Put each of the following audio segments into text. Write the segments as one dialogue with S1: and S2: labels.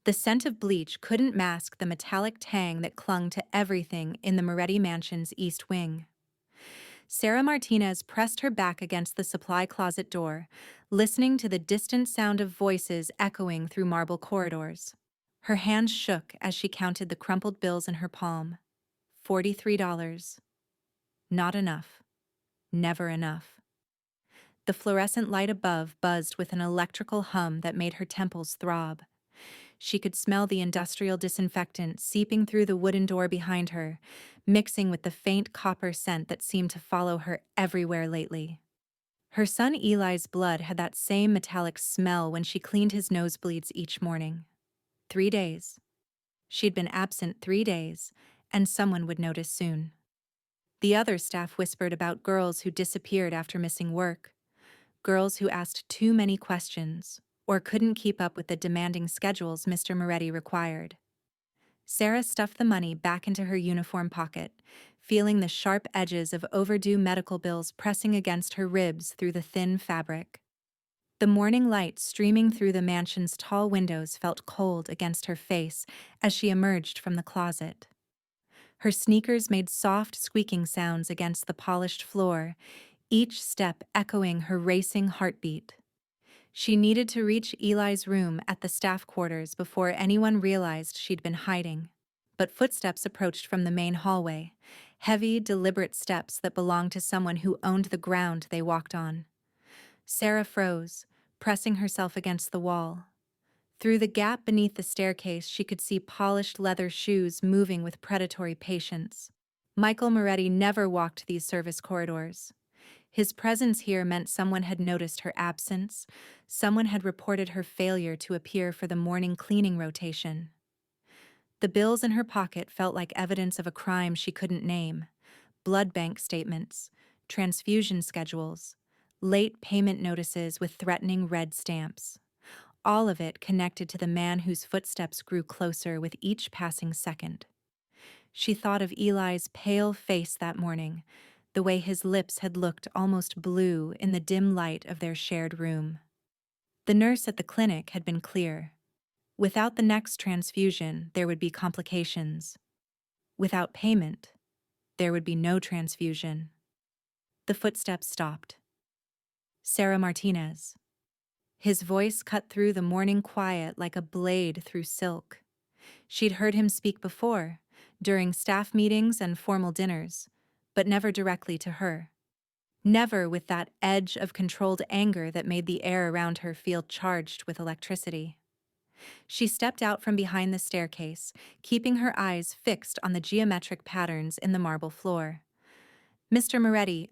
S1: The scent of bleach couldn't mask the metallic tang that clung to everything in the Moretti mansion's east wing. Sarah Martinez pressed her back against the supply closet door, listening to the distant sound of voices echoing through marble corridors. Her hands shook as she counted the crumpled bills in her palm. $43. Not enough. Never enough. The fluorescent light above buzzed with an electrical hum that made her temples throb. She could smell the industrial disinfectant seeping through the wooden door behind her, mixing with the faint copper scent that seemed to follow her everywhere lately. Her son Eli's blood had that same metallic smell when she cleaned his nosebleeds each morning. 3 days. She'd been absent 3 days, and someone would notice soon. The other staff whispered about girls who disappeared after missing work, girls who asked too many questions, or couldn't keep up with the demanding schedules Mr. Moretti required. Sarah stuffed the money back into her uniform pocket, feeling the sharp edges of overdue medical bills pressing against her ribs through the thin fabric. The morning light streaming through the mansion's tall windows felt cold against her face as she emerged from the closet. Her sneakers made soft, squeaking sounds against the polished floor, each step echoing her racing heartbeat. She needed to reach Eli's room at the staff quarters before anyone realized she'd been hiding. But footsteps approached from the main hallway, heavy, deliberate steps that belonged to someone who owned the ground they walked on. Sarah froze, pressing herself against the wall. Through the gap beneath the staircase, she could see polished leather shoes moving with predatory patience. Michael Moretti never walked these service corridors. His presence here meant someone had noticed her absence, someone had reported her failure to appear for the morning cleaning rotation. The bills in her pocket felt like evidence of a crime she couldn't name: blood bank statements, transfusion schedules, late payment notices with threatening red stamps. All of it connected to the man whose footsteps grew closer with each passing second. She thought of Eli's pale face that morning, the way his lips had looked almost blue in the dim light of their shared room. The nurse at the clinic had been clear. Without the next transfusion, there would be complications. Without payment, there would be no transfusion. The footsteps stopped. Sarah Martinez. His voice cut through the morning quiet like a blade through silk. She'd heard him speak before, during staff meetings and formal dinners, but never directly to her. Never with that edge of controlled anger that made the air around her feel charged with electricity. She stepped out from behind the staircase, keeping her eyes fixed on the geometric patterns in the marble floor. "Mr. Moretti,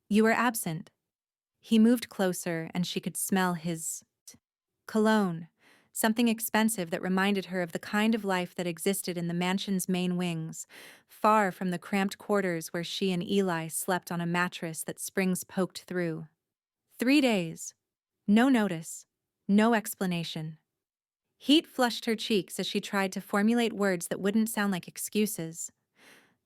S1: You were absent." He moved closer, and she could smell his cologne, something expensive that reminded her of the kind of life that existed in the mansion's main wings, far from the cramped quarters where she and Eli slept on a mattress that springs poked through. 3 days. No notice. No explanation. Heat flushed her cheeks as she tried to formulate words that wouldn't sound like excuses.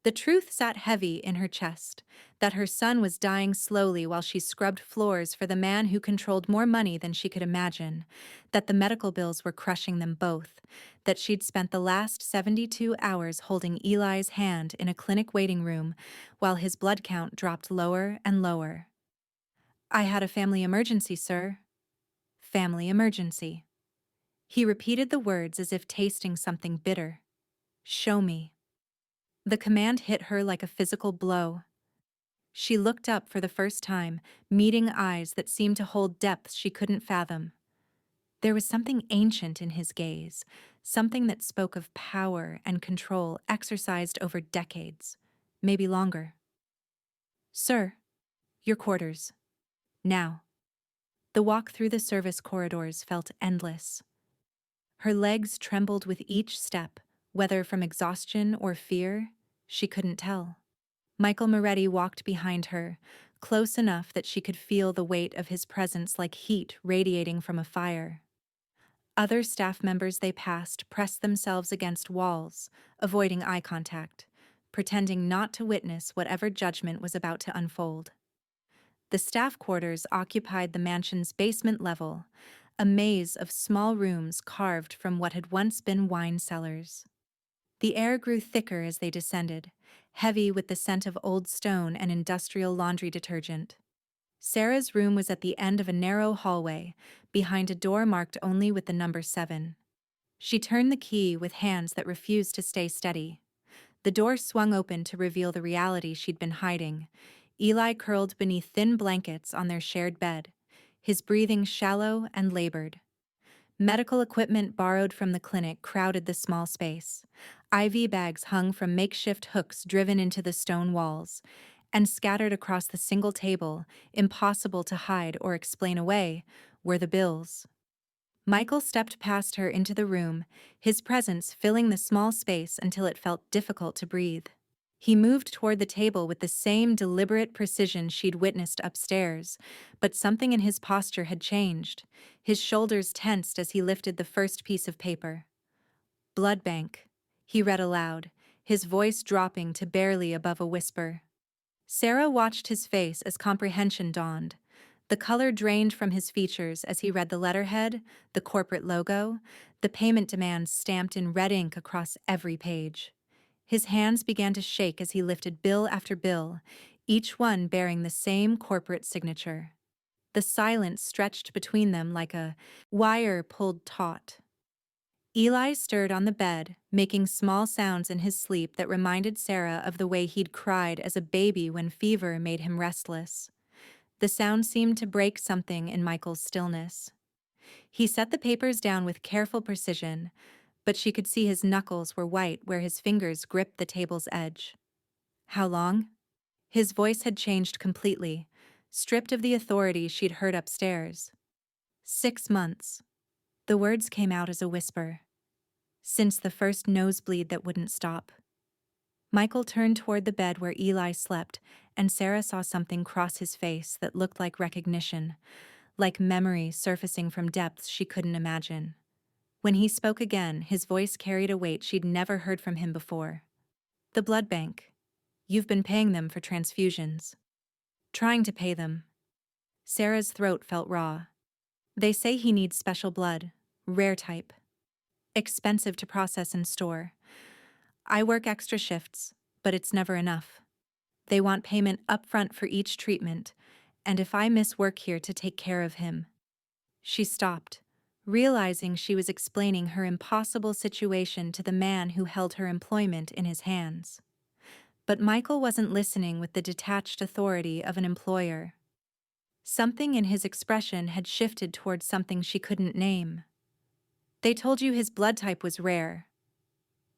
S1: The truth sat heavy in her chest, that her son was dying slowly while she scrubbed floors for the man who controlled more money than she could imagine, that the medical bills were crushing them both, that she'd spent the last 72 hours holding Eli's hand in a clinic waiting room while his blood count dropped lower and lower. "I had a family emergency, sir." Family emergency. He repeated the words as if tasting something bitter. "Show me." The command hit her like a physical blow. She looked up for the first time, meeting eyes that seemed to hold depths she couldn't fathom. There was something ancient in his gaze, something that spoke of power and control exercised over decades, maybe longer. "Sir, your quarters. Now." The walk through the service corridors felt endless. Her legs trembled with each step, whether from exhaustion or fear, she couldn't tell. Michael Moretti walked behind her, close enough that she could feel the weight of his presence like heat radiating from a fire. Other staff members they passed pressed themselves against walls, avoiding eye contact, pretending not to witness whatever judgment was about to unfold. The staff quarters occupied the mansion's basement level, a maze of small rooms carved from what had once been wine cellars. The air grew thicker as they descended, heavy with the scent of old stone and industrial laundry detergent. Sarah's room was at the end of a narrow hallway, behind a door marked only with the number 7. She turned the key with hands that refused to stay steady. The door swung open to reveal the reality she'd been hiding. Eli curled beneath thin blankets on their shared bed, his breathing shallow and labored. Medical equipment borrowed from the clinic crowded the small space. IV bags hung from makeshift hooks driven into the stone walls, and scattered across the single table, impossible to hide or explain away, were the bills. Michael stepped past her into the room, his presence filling the small space until it felt difficult to breathe. He moved toward the table with the same deliberate precision she'd witnessed upstairs, but something in his posture had changed. His shoulders tensed as he lifted the first piece of paper. "Blood bank," he read aloud, his voice dropping to barely above a whisper. Sarah watched his face as comprehension dawned. The color drained from his features as he read the letterhead, the corporate logo, the payment demands stamped in red ink across every page. His hands began to shake as he lifted bill after bill, each one bearing the same corporate signature. The silence stretched between them like a wire pulled taut. Eli stirred on the bed, making small sounds in his sleep that reminded Sarah of the way he'd cried as a baby when fever made him restless. The sound seemed to break something in Michael's stillness. He set the papers down with careful precision, but she could see his knuckles were white where his fingers gripped the table's edge. "How long?" His voice had changed completely, stripped of the authority she'd heard upstairs. 6 months. The words came out as a whisper. Since the first nosebleed that wouldn't stop. Michael turned toward the bed where Eli slept, and Sarah saw something cross his face that looked like recognition, like memory surfacing from depths she couldn't imagine. When he spoke again, his voice carried a weight she'd never heard from him before. "The blood bank. You've been paying them for transfusions." "Trying to pay them." Sarah's throat felt raw. "They say he needs special blood, rare type. Expensive to process and store. I work extra shifts, but it's never enough. They want payment upfront for each treatment, and if I miss work here to take care of him." She stopped, realizing she was explaining her impossible situation to the man who held her employment in his hands. But Michael wasn't listening with the detached authority of an employer. Something in his expression had shifted towards something she couldn't name. "They told you his blood type was rare."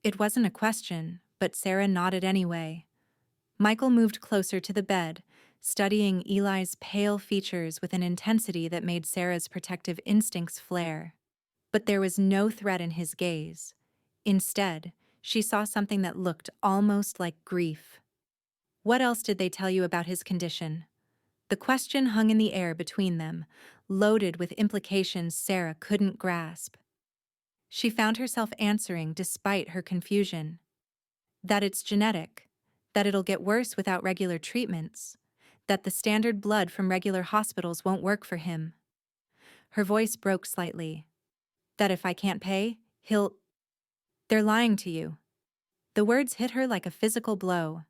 S1: It wasn't a question, but Sarah nodded anyway. Michael moved closer to the bed, studying Eli's pale features with an intensity that made Sarah's protective instincts flare. But there was no threat in his gaze. Instead, she saw something that looked almost like grief. "What else did they tell you about his condition?" The question hung in the air between them, loaded with implications Sarah couldn't grasp. She found herself answering despite her confusion. That it's genetic, that it'll get worse without regular treatments, that the standard blood from regular hospitals won't work for him. Her voice broke slightly. "That if I can't pay, he'll—" "They're lying to you." The words hit her like a physical blow.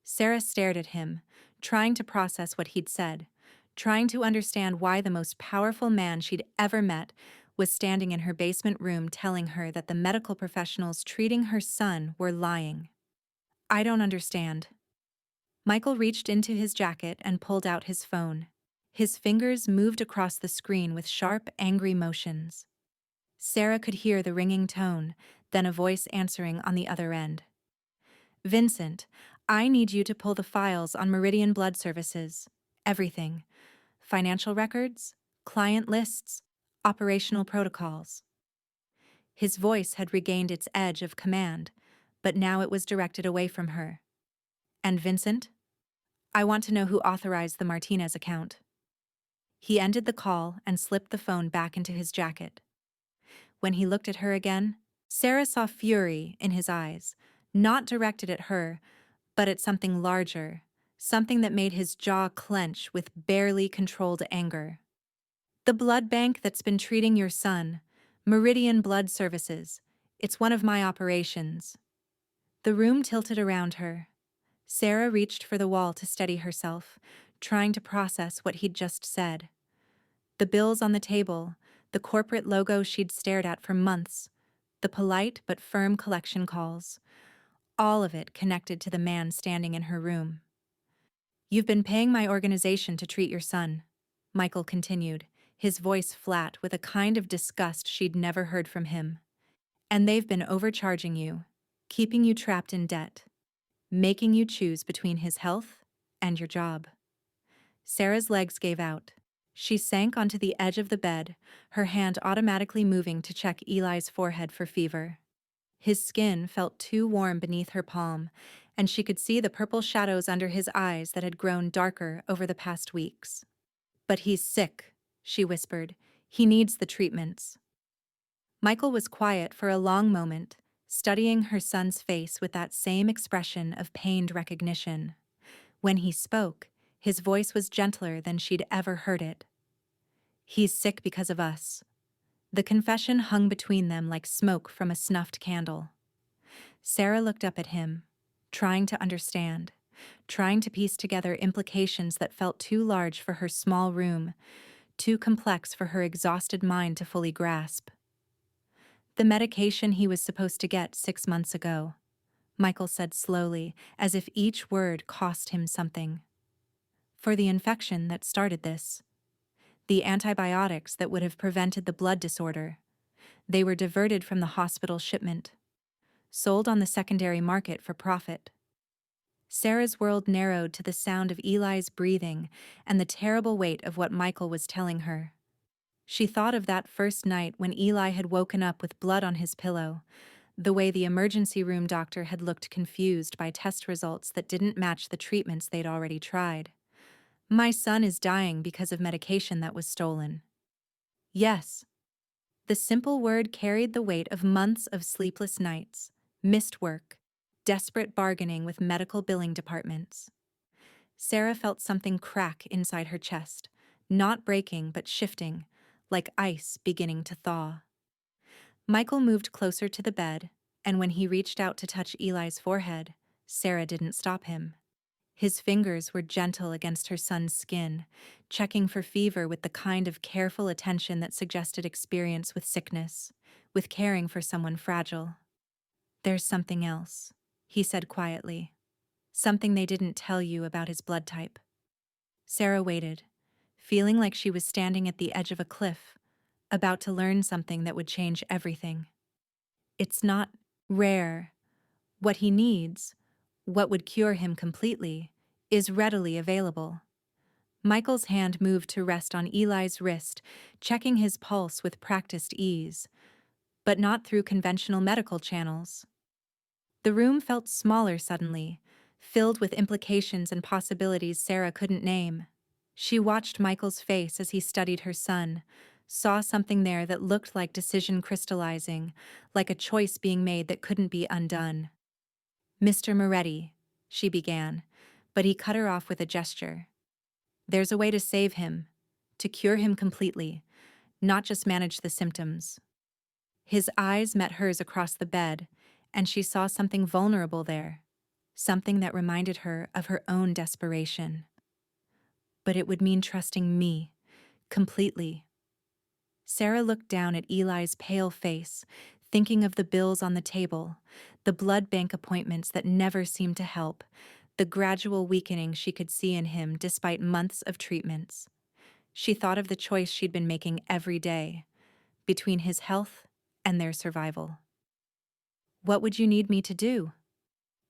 S1: Sarah stared at him, trying to process what he'd said, trying to understand why the most powerful man she'd ever met was standing in her basement room telling her that the medical professionals treating her son were lying. "I don't understand." Michael reached into his jacket and pulled out his phone. His fingers moved across the screen with sharp, angry motions. Sarah could hear the ringing tone, then a voice answering on the other end. "Vincent, I need you to pull the files on Meridian Blood Services. Everything. Financial records, client lists, operational protocols." His voice had regained its edge of command, but now it was directed away from her. "And Vincent? I want to know who authorized the Martinez account." He ended the call and slipped the phone back into his jacket. When he looked at her again, Sarah saw fury in his eyes, not directed at her, but at something larger, something that made his jaw clench with barely controlled anger. The blood bank that's been treating your son. Meridian Blood Services. It's one of my operations. The room tilted around her. Sarah reached for the wall to steady herself, trying to process what he'd just said. The bills on the table, the corporate logo she'd stared at for months, the polite but firm collection calls, all of it connected to the man standing in her room. You've been paying my organization to treat your son, Michael continued, his voice flat with a kind of disgust she'd never heard from him. And they've been overcharging you, keeping you trapped in debt, making you choose between his health and your job. Sarah's legs gave out. She sank onto the edge of the bed, her hand automatically moving to check Eli's forehead for fever. His skin felt too warm beneath her palm, and she could see the purple shadows under his eyes that had grown darker over the past weeks. But he's sick, she whispered. He needs the treatments. Michael was quiet for a long moment, studying her son's face with that same expression of pained recognition. When he spoke, his voice was gentler than she'd ever heard it. He's sick because of us. The confession hung between them like smoke from a snuffed candle. Sarah looked up at him, trying to understand, trying to piece together implications that felt too large for her small room, too complex for her exhausted mind to fully grasp. The medication he was supposed to get 6 months ago, Michael said slowly, as if each word cost him something. For the infection that started this. The antibiotics that would have prevented the blood disorder. They were diverted from the hospital shipment, sold on the secondary market for profit. Sarah's world narrowed to the sound of Eli's breathing and the terrible weight of what Michael was telling her. She thought of that first night when Eli had woken up with blood on his pillow, the way the emergency room doctor had looked confused by test results that didn't match the treatments they'd already tried. My son is dying because of medication that was stolen. Yes. The simple word carried the weight of months of sleepless nights, missed work, desperate bargaining with medical billing departments. Sarah felt something crack inside her chest, not breaking but shifting, like ice beginning to thaw. Michael moved closer to the bed, and when he reached out to touch Eli's forehead, Sarah didn't stop him. His fingers were gentle against her son's skin, checking for fever with the kind of careful attention that suggested experience with sickness, with caring for someone fragile. There's something else, he said quietly. Something they didn't tell you about his blood type. Sarah waited, feeling like she was standing at the edge of a cliff, about to learn something that would change everything. It's not rare. What he needs, what would cure him completely, is readily available. Michael's hand moved to rest on Eli's wrist, checking his pulse with practiced ease, but not through conventional medical channels. The room felt smaller suddenly, filled with implications and possibilities Sarah couldn't name. She watched Michael's face as he studied her son, saw something there that looked like decision crystallizing, like a choice being made that couldn't be undone. Mr. Moretti, she began, but he cut her off with a gesture. There's a way to save him, to cure him completely, not just manage the symptoms. His eyes met hers across the bed, and she saw something vulnerable there, something that reminded her of her own desperation. But it would mean trusting me, completely. Sarah looked down at Eli's pale face, thinking of the bills on the table, the blood bank appointments that never seemed to help, the gradual weakening she could see in him despite months of treatments. She thought of the choice she'd been making every day, between his health and their survival. What would you need me to do?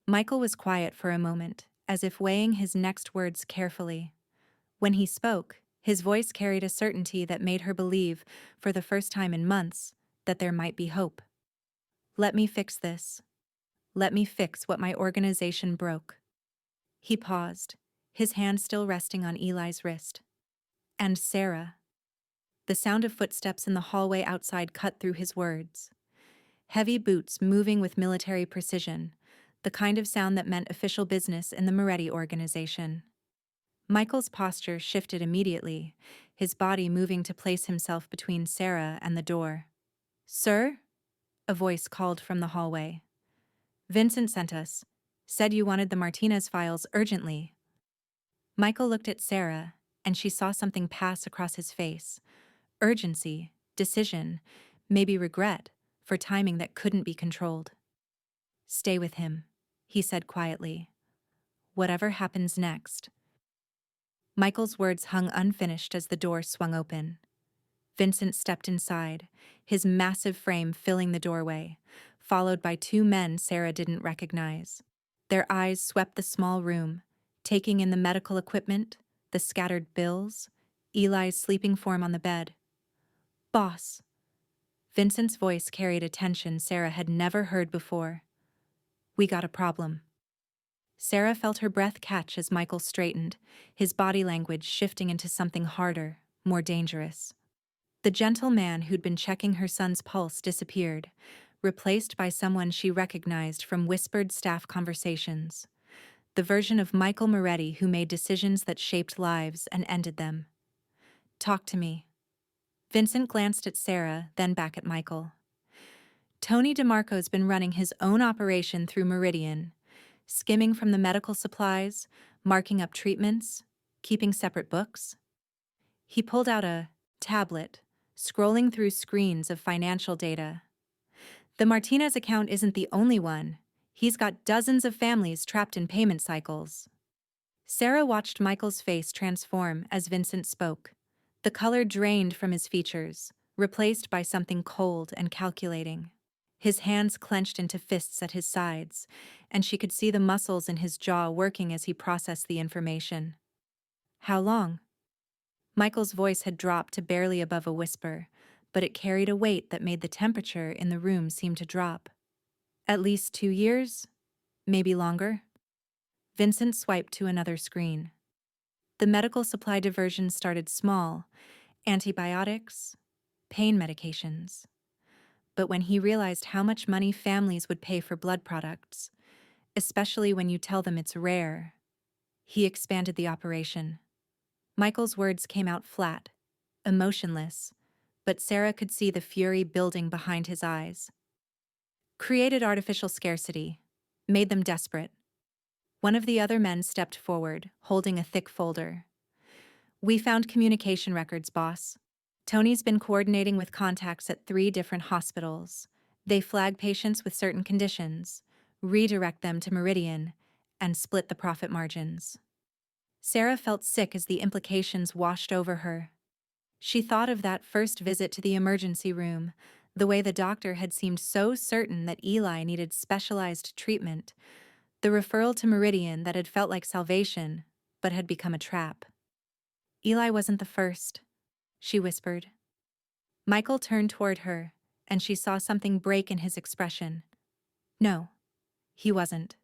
S1: Michael was quiet for a moment, as if weighing his next words carefully. When he spoke, his voice carried a certainty that made her believe, for the first time in months, that there might be hope. Let me fix this. Let me fix what my organization broke. He paused, his hand still resting on Eli's wrist. And Sarah. The sound of footsteps in the hallway outside cut through his words. Heavy boots moving with military precision, the kind of sound that meant official business in the Moretti organization. Michael's posture shifted immediately, his body moving to place himself between Sarah and the door. "Sir?" a voice called from the hallway. "Vincent sent us. Said you wanted the Martinez files urgently." Michael looked at Sarah, and she saw something pass across his face. Urgency, decision, maybe regret, for timing that couldn't be controlled. "Stay with him," he said quietly. "Whatever happens next." Michael's words hung unfinished as the door swung open. Vincent stepped inside, his massive frame filling the doorway, followed by two men Sarah didn't recognize. Their eyes swept the small room, taking in the medical equipment, the scattered bills, Eli's sleeping form on the bed. "Boss." Vincent's voice carried a tension Sarah had never heard before. "We got a problem." Sarah felt her breath catch as Michael straightened, his body language shifting into something harder, more dangerous. The gentle man who'd been checking her son's pulse disappeared, replaced by someone she recognized from whispered staff conversations. The version of Michael Moretti who made decisions that shaped lives and ended them. "Talk to me." Vincent glanced at Sarah, then back at Michael. "Tony DeMarco's been running his own operation through Meridian, skimming from the medical supplies, marking up treatments, keeping separate books." He pulled out a tablet, scrolling through screens of financial data. "The Martinez account isn't the only one. He's got dozens of families trapped in payment cycles." Sarah watched Michael's face transform as Vincent spoke. The color drained from his features, replaced by something cold and calculating. His hands clenched into fists at his sides, and she could see the muscles in his jaw working as he processed the information. "How long?" Michael's voice had dropped to barely above a whisper, but it carried a weight that made the temperature in the room seem to drop. "At least 2 years? Maybe longer?" Vincent swiped to another screen. The medical supply diversion started small: antibiotics, pain medications. But when he realized how much money families would pay for blood products, especially when you tell them it's rare, he expanded the operation. Michael's words came out flat, emotionless, but Sarah could see the fury building behind his eyes. "Created artificial scarcity, made them desperate." One of the other men stepped forward, holding a thick folder. "We found communication records, boss. Tony's been coordinating with contacts at 3 different hospitals. They flag patients with certain conditions, redirect them to Meridian, and split the profit margins." Sarah felt sick as the implications washed over her. She thought of that first visit to the emergency room, the way the doctor had seemed so certain that Eli needed specialized treatment, the referral to Meridian that had felt like salvation, but had become a trap. "Eli wasn't the first," she whispered. Michael turned toward her, and she saw something break in his expression. "No, he wasn't."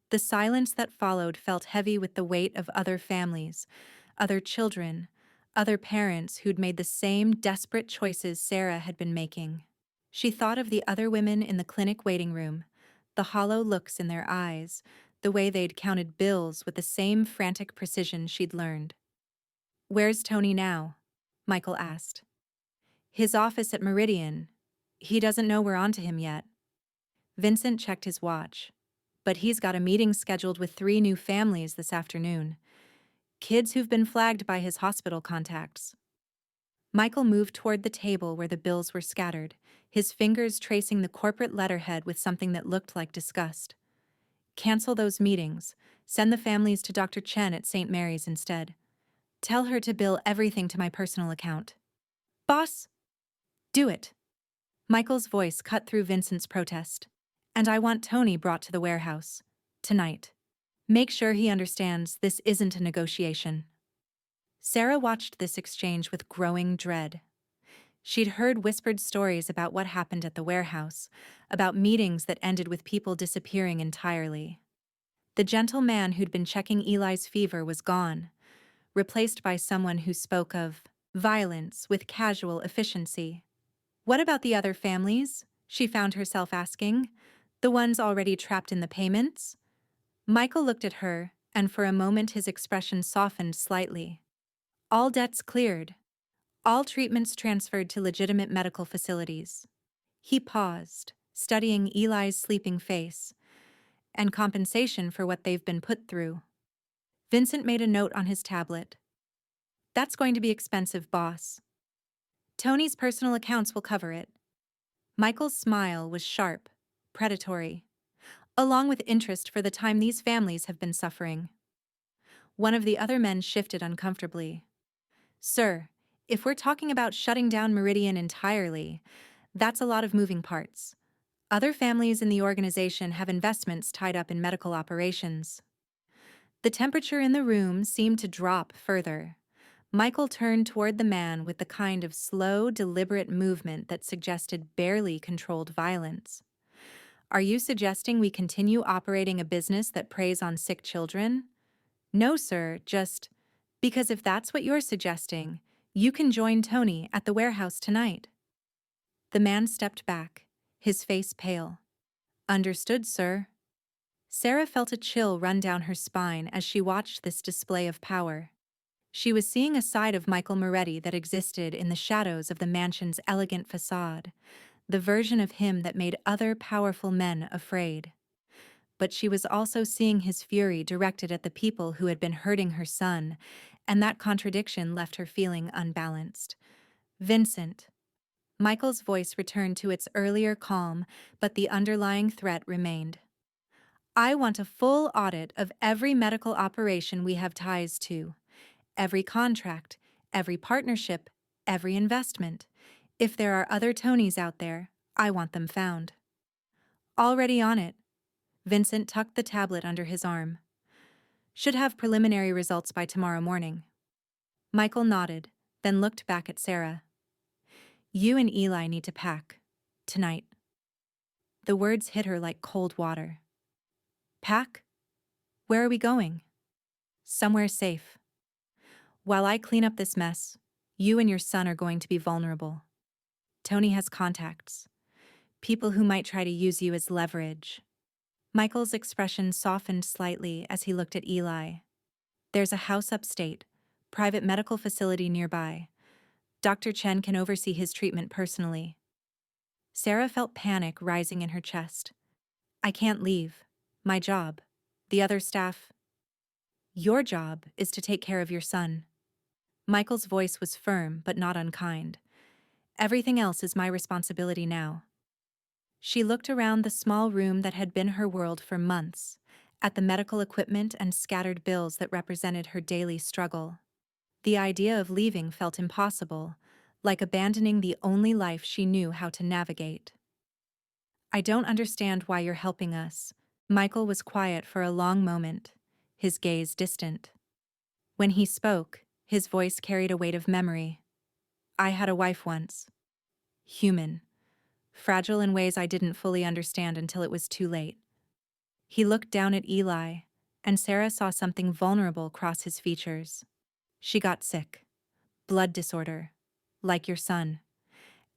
S1: The silence that followed felt heavy with the weight of other families, other children, other parents who'd made the same desperate choices Sarah had been making. She thought of the other women in the clinic waiting room, the hollow looks in their eyes, the way they'd counted bills with the same frantic precision she'd learned. "Where's Tony now?" Michael asked. "His office at Meridian. He doesn't know we're on to him yet." Vincent checked his watch. "But he's got a meeting scheduled with 3 new families this afternoon. Kids who've been flagged by his hospital contacts." Michael moved toward the table where the bills were scattered, his fingers tracing the corporate letterhead with something that looked like disgust. "Cancel those meetings. Send the families to Dr. Chen at St. Mary's instead. Tell her to bill everything to my personal account." "Boss!" "Do it." Michael's voice cut through Vincent's protest. "And I want Tony brought to the warehouse. Tonight. Make sure he understands this isn't a negotiation." Sarah watched this exchange with growing dread. She'd heard whispered stories about what happened at the warehouse, about meetings that ended with people disappearing entirely. The gentle man who'd been checking Eli's fever was gone, replaced by someone who spoke of violence with casual efficiency. What about the other families? She found herself asking. The ones already trapped in the payments? Michael looked at her, and for a moment his expression softened slightly. All debts cleared. All treatments transferred to legitimate medical facilities. He paused, studying Eli's sleeping face, and compensation for what they've been put through. Vincent made a note on his tablet. That's going to be expensive, boss. Tony's personal accounts will cover it. Michael's smile was sharp, predatory, along with interest for the time these families have been suffering. One of the other men shifted uncomfortably. Sir, if we're talking about shutting down Meridian entirely, that's a lot of moving parts. Other families in the organization have investments tied up in medical operations. The temperature in the room seemed to drop further. Michael turned toward the man with the kind of slow, deliberate movement that suggested barely controlled violence. Are you suggesting we continue operating a business that preys on sick children? No, sir, just because if that's what you're suggesting, you can join Tony at the warehouse tonight. The man stepped back, his face pale. Understood, sir. Sarah felt a chill run down her spine as she watched this display of power. She was seeing a side of Michael Moretti that existed in the shadows of the mansion's elegant facade, the version of him that made other powerful men afraid. But she was also seeing his fury directed at the people who had been hurting her son, and that contradiction left her feeling unbalanced. Vincent. Michael's voice returned to its earlier calm, but the underlying threat remained. I want a full audit of every medical operation we have ties to, every contract, every partnership, every investment. If there are other Tonys out there, I want them found. Already on it. Vincent tucked the tablet under his arm. Should have preliminary results by tomorrow morning. Michael nodded, then looked back at Sarah. You and Eli need to pack. Tonight. The words hit her like cold water. Pack? Where are we going? Somewhere safe. While I clean up this mess, you and your son are going to be vulnerable. Tony has contacts. People who might try to use you as leverage. Michael's expression softened slightly as he looked at Eli. There's a house upstate, private medical facility nearby. Dr. Chen can oversee his treatment personally. Sarah felt panic rising in her chest. I can't leave. My job. The other staff. Your job is to take care of your son. Michael's voice was firm but not unkind. Everything else is my responsibility now. She looked around the small room that had been her world for months, at the medical equipment and scattered bills that represented her daily struggle. The idea of leaving felt impossible, like abandoning the only life she knew how to navigate. I don't understand why you're helping us. Michael was quiet for a long moment, his gaze distant. When he spoke, his voice carried a weight of memory. I had a wife once. Human. Fragile in ways I didn't fully understand until it was too late. He looked down at Eli, and Sarah saw something vulnerable cross his features. She got sick. Blood disorder. Like your son.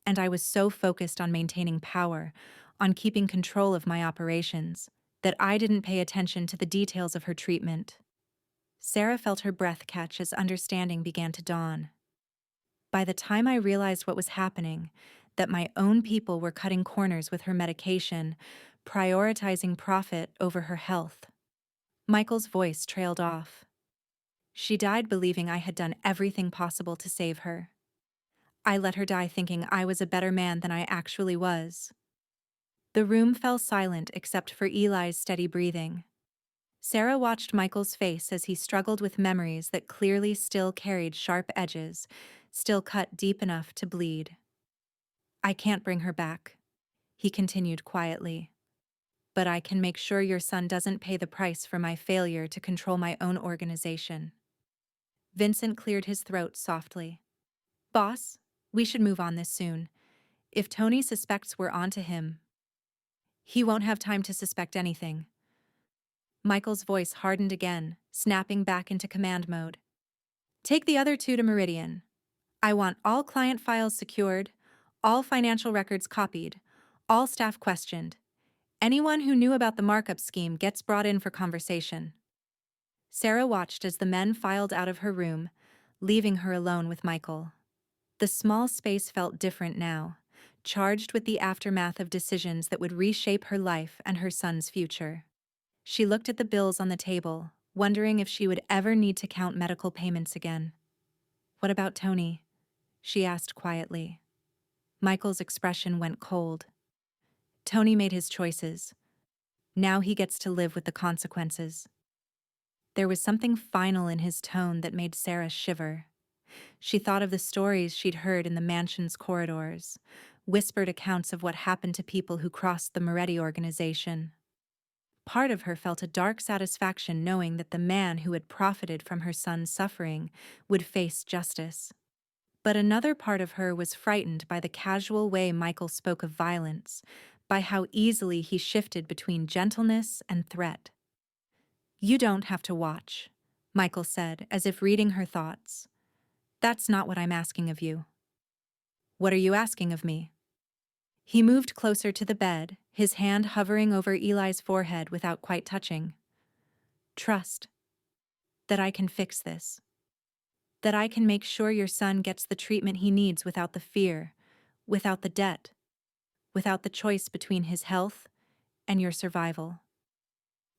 S1: And I was so focused on maintaining power, on keeping control of my operations, that I didn't pay attention to the details of her treatment. Sarah felt her breath catch as understanding began to dawn. By the time I realized what was happening, that my own people were cutting corners with her medication, prioritizing profit over her health. Michael's voice trailed off. She died believing I had done everything possible to save her. I let her die thinking I was a better man than I actually was. The room fell silent except for Eli's steady breathing. Sarah watched Michael's face as he struggled with memories that clearly still carried sharp edges, still cut deep enough to bleed. I can't bring her back, he continued quietly. But I can make sure your son doesn't pay the price for my failure to control my own organization. Vincent cleared his throat softly. Boss, we should move on this soon. If Tony suspects we're onto him, he won't have time to suspect anything. Michael's voice hardened again, snapping back into command mode. Take the other two to Meridian. I want all client files secured, all financial records copied, all staff questioned. Anyone who knew about the markup scheme gets brought in for conversation. Sarah watched as the men filed out of her room, leaving her alone with Michael. The small space felt different now, charged with the aftermath of decisions that would reshape her life and her son's future. She looked at the bills on the table, wondering if she would ever need to count medical payments again. "What about Tony?" she asked quietly. Michael's expression went cold. "Tony made his choices. Now he gets to live with the consequences." There was something final in his tone that made Sarah shiver. She thought of the stories she'd heard in the mansion's corridors, whispered accounts of what happened to people who crossed the Moretti organization. Part of her felt a dark satisfaction knowing that the man who had profited from her son's suffering would face justice. But another part of her was frightened by the casual way Michael spoke of violence, by how easily he shifted between gentleness and threat. "You don't have to watch," Michael said, as if reading her thoughts. "That's not what I'm asking of you." "What are you asking of me?" He moved closer to the bed, his hand hovering over Eli's forehead without quite touching. "Trust. That I can fix this. That I can make sure your son gets the treatment he needs without the fear, without the debt, without the choice between his health and your survival."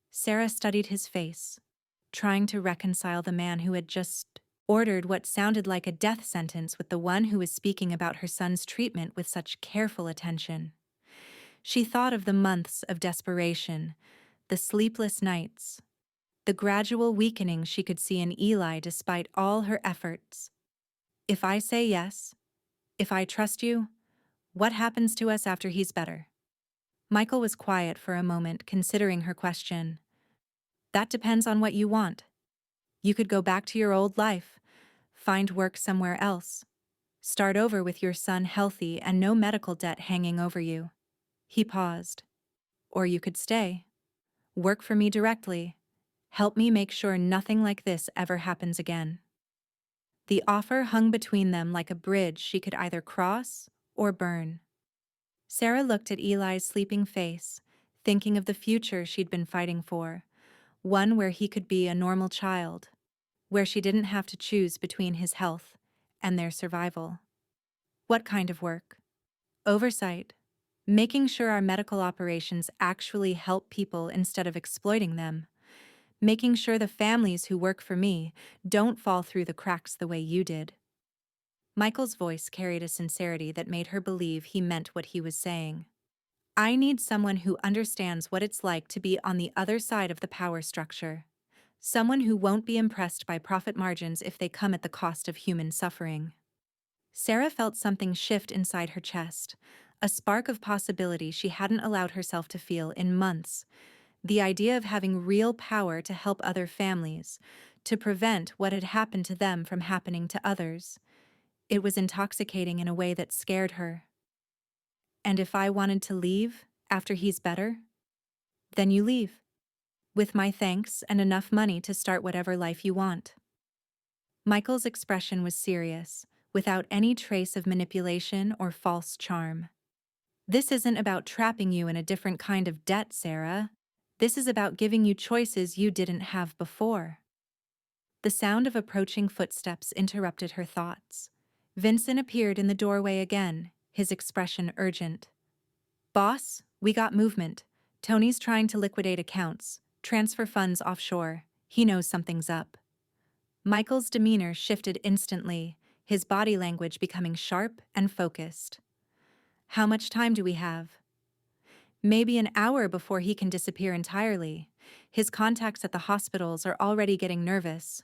S1: Sarah studied his face, trying to reconcile the man who had just ordered what sounded like a death sentence with the one who was speaking about her son's treatment with such careful attention. She thought of the months of desperation, the sleepless nights, the gradual weakening she could see in Eli despite all her efforts. "If I say yes, if I trust you, what happens to us after he's better?" Michael was quiet for a moment, considering her question. "That depends on what you want. You could go back to your old life, find work somewhere else, start over with your son healthy and no medical debt hanging over you." He paused. "Or you could stay, work for me directly, help me make sure nothing like this ever happens again." The offer hung between them like a bridge she could either cross or burn. Sarah looked at Eli's sleeping face, thinking of the future she'd been fighting for, one where he could be a normal child, where she didn't have to choose between his health and their survival. What kind of work? Oversight, making sure our medical operations actually help people instead of exploiting them, making sure the families who work for me don't fall through the cracks the way you did. Michael's voice carried a sincerity that made her believe he meant what he was saying. "I need someone who understands what it's like to be on the other side of the power structure. Someone who won't be impressed by profit margins if they come at the cost of human suffering." Sarah felt something shift inside her chest, a spark of possibility she hadn't allowed herself to feel in months. The idea of having real power to help other families, to prevent what had happened to them from happening to others. It was intoxicating in a way that scared her. "And if I wanted to leave after he's better?" "Then you leave. With my thanks and enough money to start whatever life you want." Michael's expression was serious, without any trace of manipulation or false charm. "This isn't about trapping you in a different kind of debt, Sarah. This is about giving you choices you didn't have before." The sound of approaching footsteps interrupted her thoughts. Vincent appeared in the doorway again, his expression urgent. "Boss, we got movement. Tony's trying to liquidate accounts, transfer funds offshore. He knows something's up." Michael's demeanor shifted instantly, his body language becoming sharp and focused. "How much time do we have?" "Maybe an hour before he can disappear entirely. His contacts at the hospitals are already getting nervous."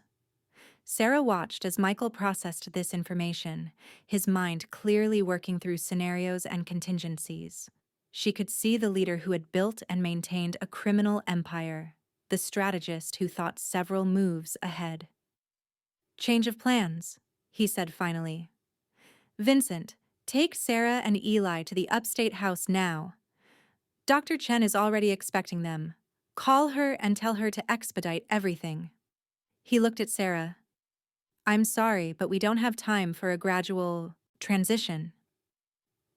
S1: Sarah watched as Michael processed this information, his mind clearly working through scenarios and contingencies. She could see the leader who had built and maintained a criminal empire, the strategist who thought several moves ahead. "Change of plans," he said finally. "Vincent, take Sarah and Eli to the upstate house now. Dr. Chen is already expecting them. Call her and tell her to expedite everything." He looked at Sarah. "I'm sorry, but we don't have time for a gradual transition."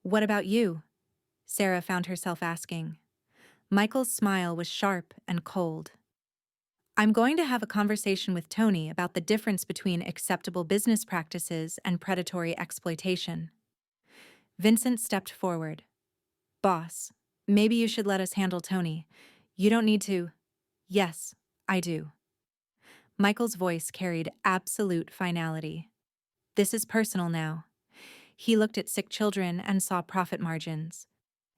S1: "What about you?" Sarah found herself asking. Michael's smile was sharp and cold. I'm going to have a conversation with Tony about the difference between acceptable business practices and predatory exploitation. Vincent stepped forward. Boss, maybe you should let us handle Tony. You don't need to. Yes, I do. Michael's voice carried absolute finality. This is personal now. He looked at sick children and saw profit margins.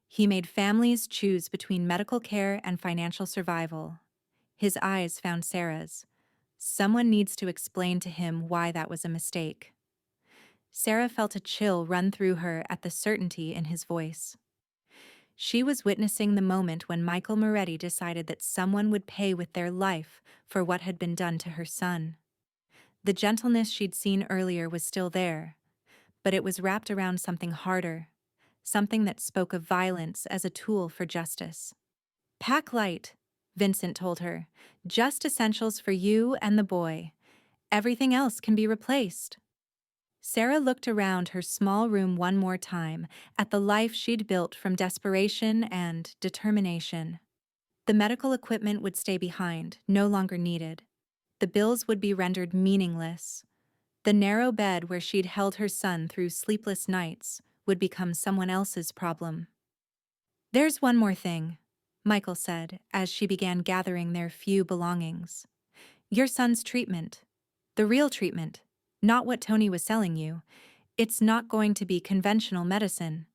S1: He made families choose between medical care and financial survival. His eyes found Sarah's. Someone needs to explain to him why that was a mistake. Sarah felt a chill run through her at the certainty in his voice. She was witnessing the moment when Michael Moretti decided that someone would pay with their life for what had been done to her son. The gentleness she'd seen earlier was still there, but it was wrapped around something harder, something that spoke of violence as a tool for justice. Pack light, Vincent told her. Just essentials for you and the boy. Everything else can be replaced. Sarah looked around her small room one more time at the life she'd built from desperation and determination. The medical equipment would stay behind, no longer needed. The bills would be rendered meaningless. The narrow bed where she'd held her son through sleepless nights would become someone else's problem. There's one more thing, Michael said as she began gathering their few belongings. Your son's treatment. The real treatment. Not what Tony was selling you. It's not going to be conventional medicine.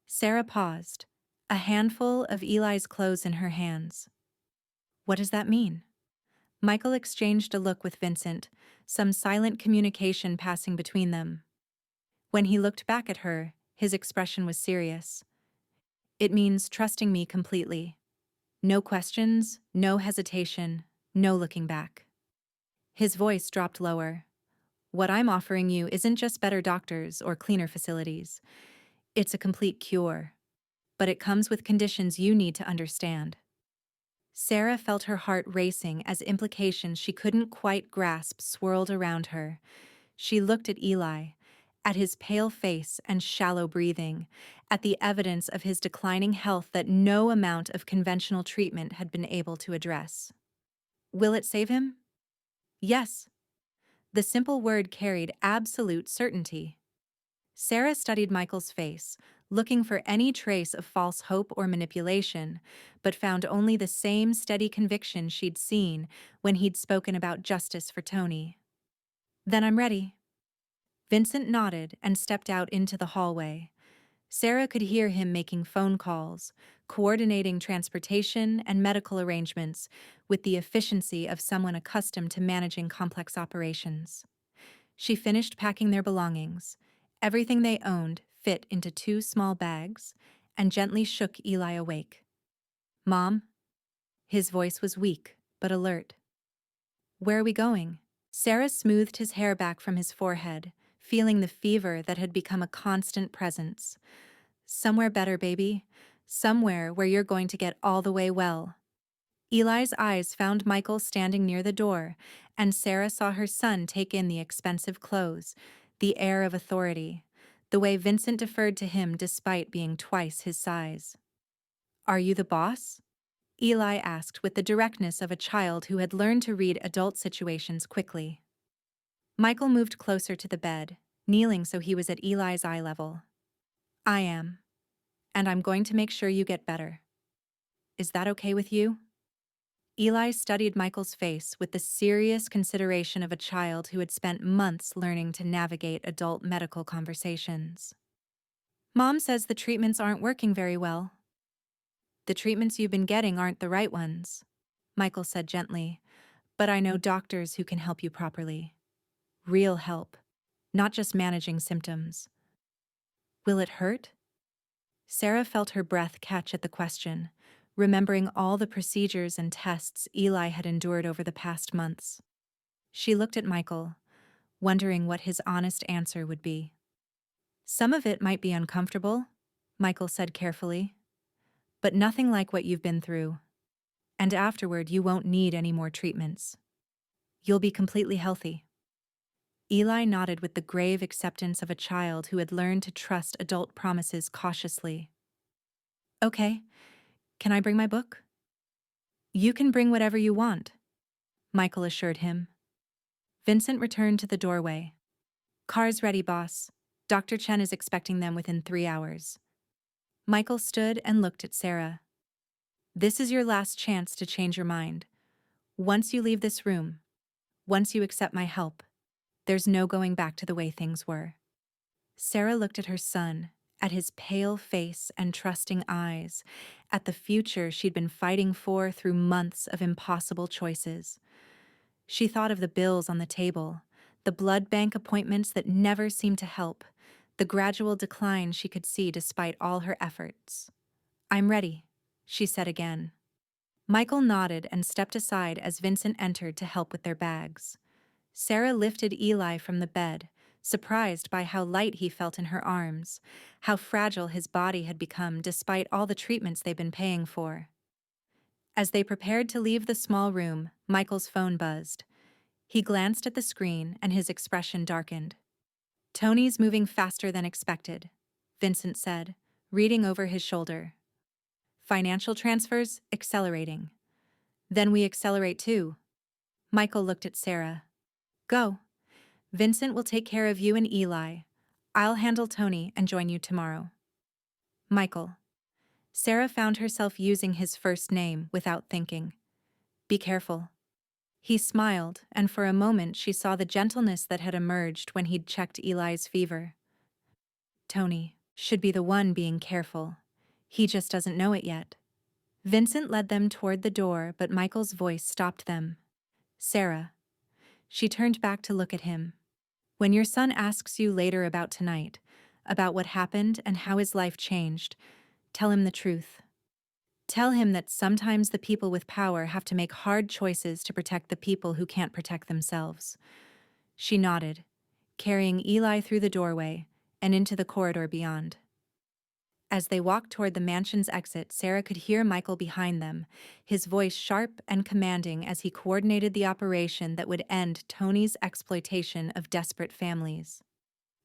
S1: Sarah paused, a handful of Eli's clothes in her hands. What does that mean? Michael exchanged a look with Vincent, some silent communication passing between them. When he looked back at her, his expression was serious. It means trusting me completely. No questions, no hesitation, no looking back. His voice dropped lower. What I'm offering you isn't just better doctors or cleaner facilities. It's a complete cure. But it comes with conditions you need to understand. Sarah felt her heart racing as implications she couldn't quite grasp swirled around her. She looked at Eli, at his pale face and shallow breathing, at the evidence of his declining health that no amount of conventional treatment had been able to address. Will it save him? Yes. The simple word carried absolute certainty. Sarah studied Michael's face, looking for any trace of false hope or manipulation, but found only the same steady conviction she'd seen when he'd spoken about justice for Tony. Then I'm ready. Vincent nodded and stepped out into the hallway. Sarah could hear him making phone calls, coordinating transportation and medical arrangements with the efficiency of someone accustomed to managing complex operations. She finished packing their belongings. Everything they owned fit into 2 small bags, and gently shook Eli awake. Mom? His voice was weak, but alert. Where are we going? Sarah smoothed his hair back from his forehead, feeling the fever that had become a constant presence. Somewhere better, baby. Somewhere where you're going to get all the way well. Eli's eyes found Michael standing near the door, and Sarah saw her son take in the expensive clothes, the air of authority, the way Vincent deferred to him despite being twice his size. Are you the boss? Eli asked with the directness of a child who had learned to read adult situations quickly. Michael moved closer to the bed, kneeling so he was at Eli's eye level. I am. And I'm going to make sure you get better. Is that okay with you? Eli studied Michael's face with the serious consideration of a child who had spent months learning to navigate adult medical conversations. Mom says the treatments aren't working very well. The treatments you've been getting aren't the right ones, Michael said gently, but I know doctors who can help you properly. Real help, not just managing symptoms. Will it hurt? Sarah felt her breath catch at the question, remembering all the procedures and tests Eli had endured over the past months. She looked at Michael, wondering what his honest answer would be. Some of it might be uncomfortable, Michael said carefully, but nothing like what you've been through. And afterward, you won't need any more treatments. You'll be completely healthy. Eli nodded with the grave acceptance of a child who had learned to trust adult promises cautiously. Okay, can I bring my book? You can bring whatever you want. Michael assured him. Vincent returned to the doorway. "Car's ready, boss. Dr. Chen is expecting them within 3 hours." Michael stood and looked at Sarah. "This is your last chance to change your mind. Once you leave this room, once you accept my help, there's no going back to the way things were." Sarah looked at her son, at his pale face and trusting eyes, at the future she'd been fighting for through months of impossible choices. She thought of the bills on the table, the blood bank appointments that never seemed to help, the gradual decline she could see despite all her efforts. "I'm ready," she said again. Michael nodded and stepped aside as Vincent entered to help with their bags. Sarah lifted Eli from the bed, surprised by how light he felt in her arms, how fragile his body had become despite all the treatments they'd been paying for. As they prepared to leave the small room, Michael's phone buzzed. He glanced at the screen and his expression darkened. "Tony's moving faster than expected," Vincent said, reading over his shoulder. "Financial transfers accelerating. Then we accelerate too." Michael looked at Sarah. "Go. Vincent will take care of you and Eli. I'll handle Tony and join you tomorrow." "Michael." Sarah found herself using his first name without thinking. "Be careful." He smiled, and for a moment she saw the gentleness that had emerged when he'd checked Eli's fever. Tony should be the one being careful. He just doesn't know it yet. Vincent led them toward the door, but Michael's voice stopped them. "Sarah." She turned back to look at him. "When your son asks you later about tonight, about what happened and how his life changed, tell him the truth. Tell him that sometimes the people with power have to make hard choices to protect the people who can't protect themselves." She nodded, carrying Eli through the doorway and into the corridor beyond. As they walked toward the mansion's exit, Sarah could hear Michael behind them, his voice sharp and commanding as he coordinated the operation that would end Tony's exploitation of desperate families.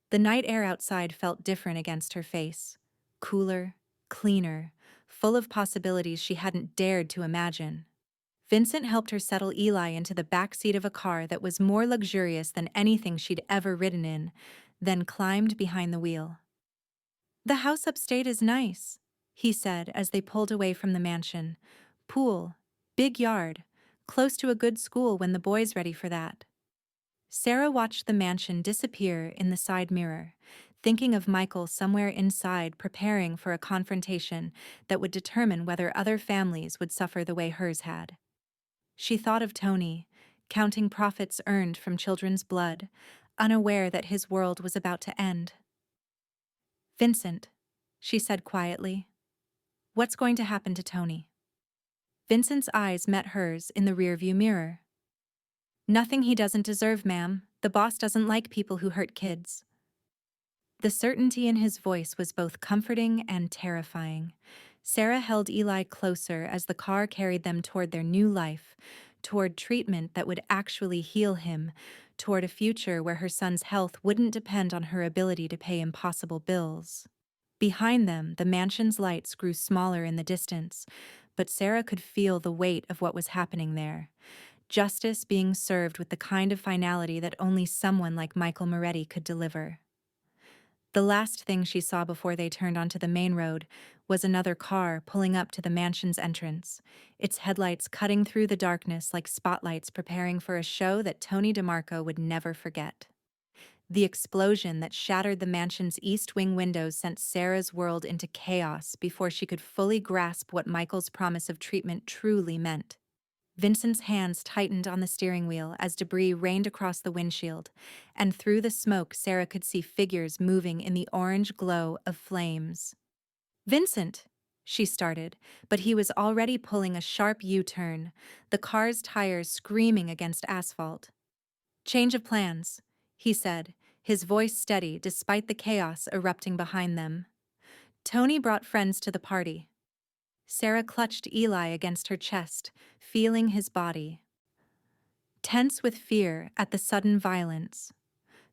S1: The night air outside felt different against her face, cooler, cleaner, full of possibilities she hadn't dared to imagine. Vincent helped her settle Eli into the back seat of a car that was more luxurious than anything she'd ever ridden in, then climbed behind the wheel. "The house upstate is nice," he said as they pulled away from the mansion. "Pool, big yard, close to a good school when the boy's ready for that." Sarah watched the mansion disappear in the side mirror, thinking of Michael somewhere inside preparing for a confrontation that would determine whether other families would suffer the way hers had. She thought of Tony, counting profits earned from children's blood, unaware that his world was about to end. "Vincent," she said quietly, "what's going to happen to Tony?" Vincent's eyes met hers in the rearview mirror. "Nothing he doesn't deserve, ma'am. The boss doesn't like people who hurt kids." The certainty in his voice was both comforting and terrifying. Sarah held Eli closer as the car carried them toward their new life, toward treatment that would actually heal him, toward a future where her son's health wouldn't depend on her ability to pay impossible bills. Behind them, the mansion's lights grew smaller in the distance, but Sarah could feel the weight of what was happening there. Justice being served with the kind of finality that only someone like Michael Moretti could deliver. The last thing she saw before they turned onto the main road was another car pulling up to the mansion's entrance, its headlights cutting through the darkness like spotlights preparing for a show that Tony DeMarco would never forget. The explosion that shattered the mansion's east wing windows sent Sarah's world into chaos before she could fully grasp what Michael's promise of treatment truly meant. Vincent's hands tightened on the steering wheel as debris rained across the windshield, and through the smoke Sarah could see figures moving in the orange glow of flames. "Vincent!" she started, but he was already pulling a sharp U-turn, the car's tires screaming against asphalt. "Change of plans," he said, his voice steady despite the chaos erupting behind them. "Tony brought friends to the party." Sarah clutched Eli against her chest, feeling his body. Tense with fear at the sudden violence.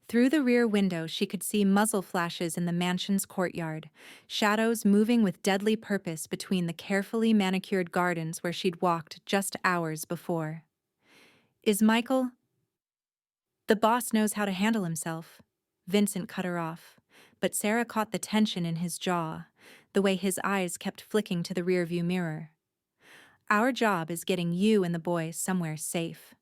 S1: Through the rear window she could see muzzle flashes in the mansion's courtyard, shadows moving with deadly purpose between the carefully manicured gardens where she'd walked just hours before. Is Michael? The boss knows how to handle himself. Vincent cut her off, but Sarah caught the tension in his jaw, the way his eyes kept flicking to the rearview mirror. Our job is getting you and the boy somewhere safe.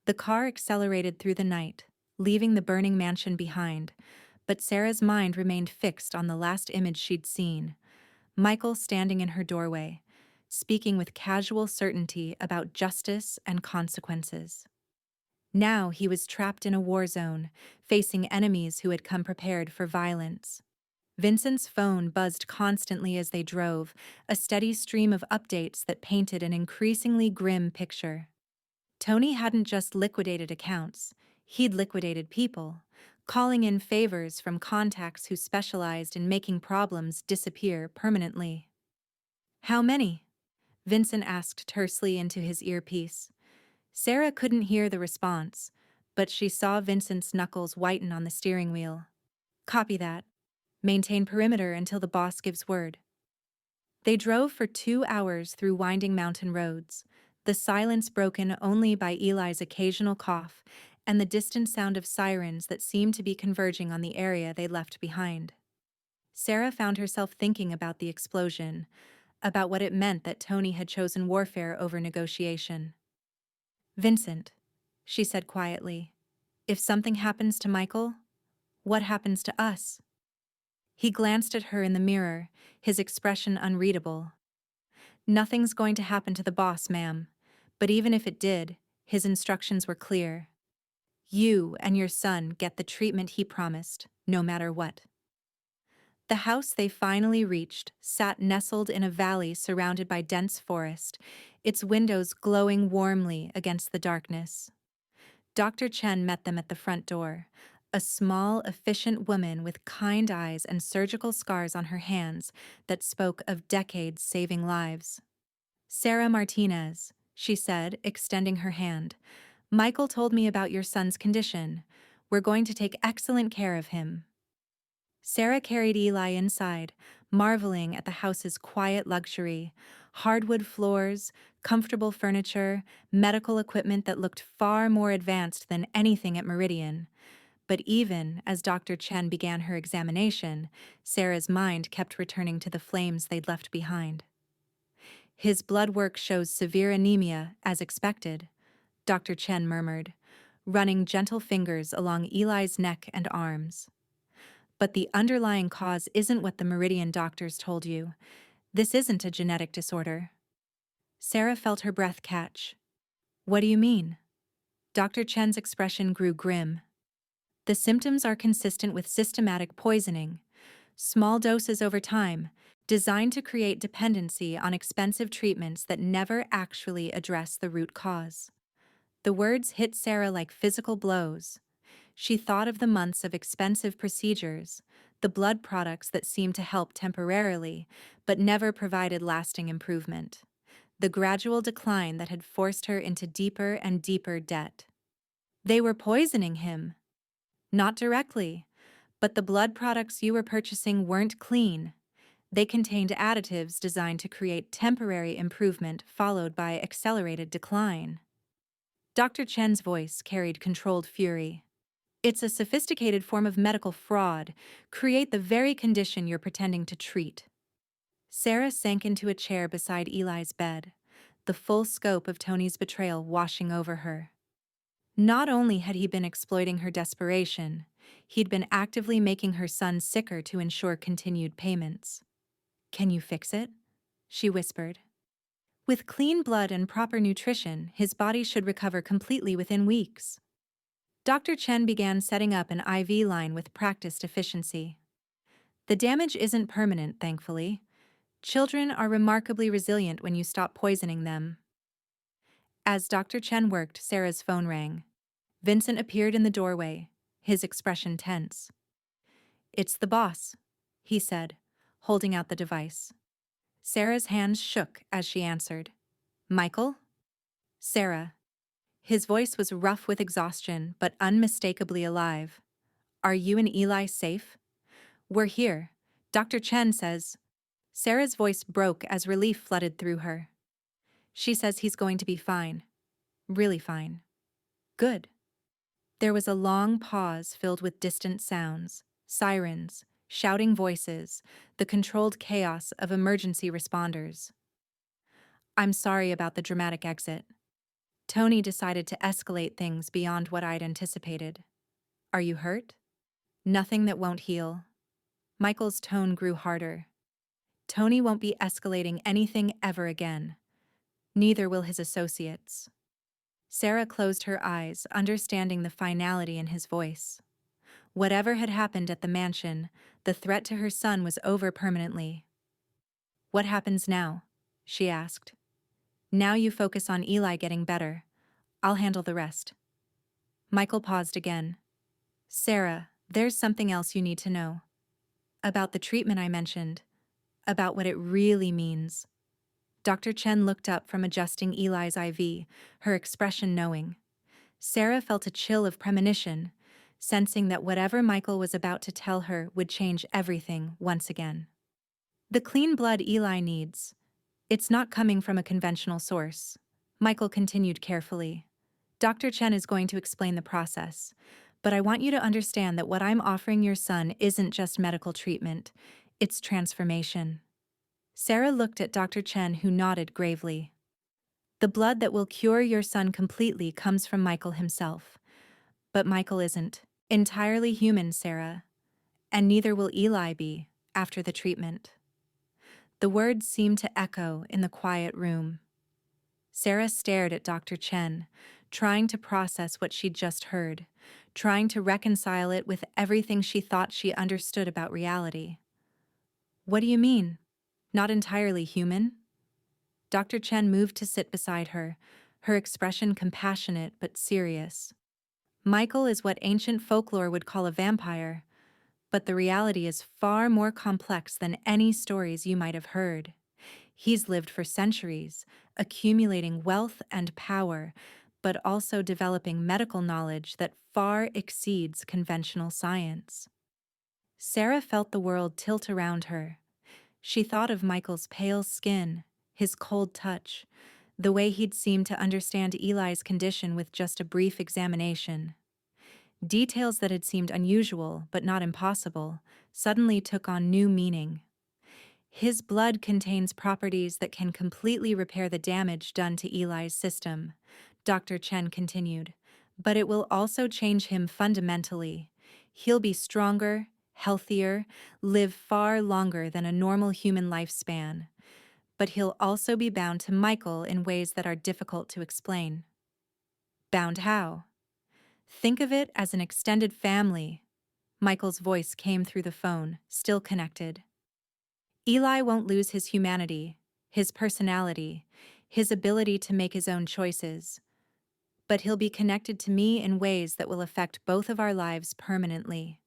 S1: The car accelerated through the night, leaving the burning mansion behind, but Sarah's mind remained fixed on the last image she'd seen, Michael standing in her doorway, speaking with casual certainty about justice and consequences. Now he was trapped in a war zone, facing enemies who had come prepared for violence. Vincent's phone buzzed constantly as they drove, a steady stream of updates that painted an increasingly grim picture. Tony hadn't just liquidated accounts, he'd liquidated people, calling in favors from contacts who specialized in making problems disappear permanently. How many? Vincent asked tersely into his earpiece. Sarah couldn't hear the response, but she saw Vincent's knuckles whiten on the steering wheel. Copy that. Maintain perimeter until the boss gives word. They drove for 2 hours through winding mountain roads, the silence broken only by Eli's occasional cough and the distant sound of sirens that seemed to be converging on the area they left behind. Sarah found herself thinking about the explosion, about what it meant that Tony had chosen warfare over negotiation. Vincent, she said quietly, if something happens to Michael, what happens to us? He glanced at her in the mirror, his expression unreadable. Nothing's going to happen to the boss, ma'am. But even if it did, his instructions were clear. You and your son get the treatment he promised, no matter what. The house they finally reached sat nestled in a valley surrounded by dense forest, its windows glowing warmly against the darkness. Dr. Chen met them at the front door, a small, efficient woman with kind eyes and surgical scars on her hands that spoke of decades saving lives. Sarah Martinez, she said, extending her hand. Michael told me about your son's condition. We're going to take excellent care of him. Sarah carried Eli inside, marveling at the house's quiet luxury, hardwood floors, comfortable furniture, medical equipment that looked far more advanced than anything at Meridian. But even as Dr. Chen began her examination, Sarah's mind kept returning to the flames they'd left behind. His blood work shows severe anemia, as expected, Dr. Chen murmured, running gentle fingers along Eli's neck and arms. But the underlying cause isn't what the Meridian doctors told you. This isn't a genetic disorder. Sarah felt her breath catch. What do you mean? Dr. Chen's expression grew grim. The symptoms are consistent with systematic poisoning, small doses over time, designed to create dependency on expensive treatments that never actually address the root cause. The words hit Sarah like physical blows. She thought of the months of expensive procedures, the blood products that seemed to help temporarily, but never provided lasting improvement, the gradual decline that had forced her into deeper and deeper debt. They were poisoning him. Not directly, but the blood products you were purchasing weren't clean. They contained additives designed to create temporary improvement followed by accelerated decline. Dr. Chen's voice carried controlled fury. It's a sophisticated form of medical fraud. Create the very condition you're pretending to treat. Sarah sank into a chair beside Eli's bed, the full scope of Tony's betrayal washing over her. Not only had he been exploiting her desperation, he'd been actively making her son sicker to ensure continued payments. Can you fix it? She whispered. With clean blood and proper nutrition, his body should recover completely within weeks. Dr. Chen began setting up an IV line with practiced efficiency. The damage isn't permanent, thankfully. Children are remarkably resilient when you stop poisoning them. As Dr. Chen worked, Sarah's phone rang. Vincent appeared in the doorway, his expression tense. It's the boss, he said, holding out the device. Sarah's hands shook as she answered. Michael? Sarah. His voice was rough with exhaustion, but unmistakably alive. Are you and Eli safe? We're here. Dr. Chen says. Sarah's voice broke as relief flooded through her. She says he's going to be fine. Really fine. Good. There was a long pause filled with distant sounds, sirens, shouting voices, the controlled chaos of emergency responders. I'm sorry about the dramatic exit. Tony decided to escalate things beyond what I'd anticipated. Are you hurt? Nothing that won't heal. Michael's tone grew harder. Tony won't be escalating anything ever again. Neither will his associates. Sarah closed her eyes, understanding the finality in his voice. Whatever had happened at the mansion, the threat to her son was over permanently. What happens now? She asked. Now you focus on Eli getting better. I'll handle the rest. Michael paused again. Sarah, there's something else you need to know. About the treatment I mentioned. About what it really means. Dr. Chen looked up from adjusting Eli's IV, her expression knowing. Sarah felt a chill of premonition, sensing that whatever Michael was about to tell her would change everything once again. The clean blood Eli needs. It's not coming from a conventional source. Michael continued carefully. Dr. Chen is going to explain the process, but I want you to understand that what I'm offering your son isn't just medical treatment, it's transformation. Sarah looked at Dr. Chen, who nodded gravely. The blood that will cure your son completely comes from Michael himself. But Michael isn't entirely human, Sarah, and neither will Eli be after the treatment. The words seemed to echo in the quiet room. Sarah stared at Dr. Chen, trying to process what she'd just heard, trying to reconcile it with everything she thought she understood about reality. What do you mean? Not entirely human? Dr. Chen moved to sit beside her, her expression compassionate but serious. Michael is what ancient folklore would call a vampire, but the reality is far more complex than any stories you might have heard. He's lived for centuries, accumulating wealth and power, but also developing medical knowledge that far exceeds conventional science. Sarah felt the world tilt around her. She thought of Michael's pale skin, his cold touch, the way he'd seemed to understand Eli's condition with just a brief examination. Details that had seemed unusual, but not impossible, suddenly took on new meaning. His blood contains properties that can completely repair the damage done to Eli's system, Dr. Chen continued, but it will also change him fundamentally. He'll be stronger, healthier, live far longer than a normal human lifespan. But he'll also be bound to Michael in ways that are difficult to explain. Bound how? Think of it as an extended family. Michael's voice came through the phone, still connected. Eli won't lose his humanity, his personality, his ability to make his own choices. But he'll be connected to me in ways that will affect both of our lives permanently.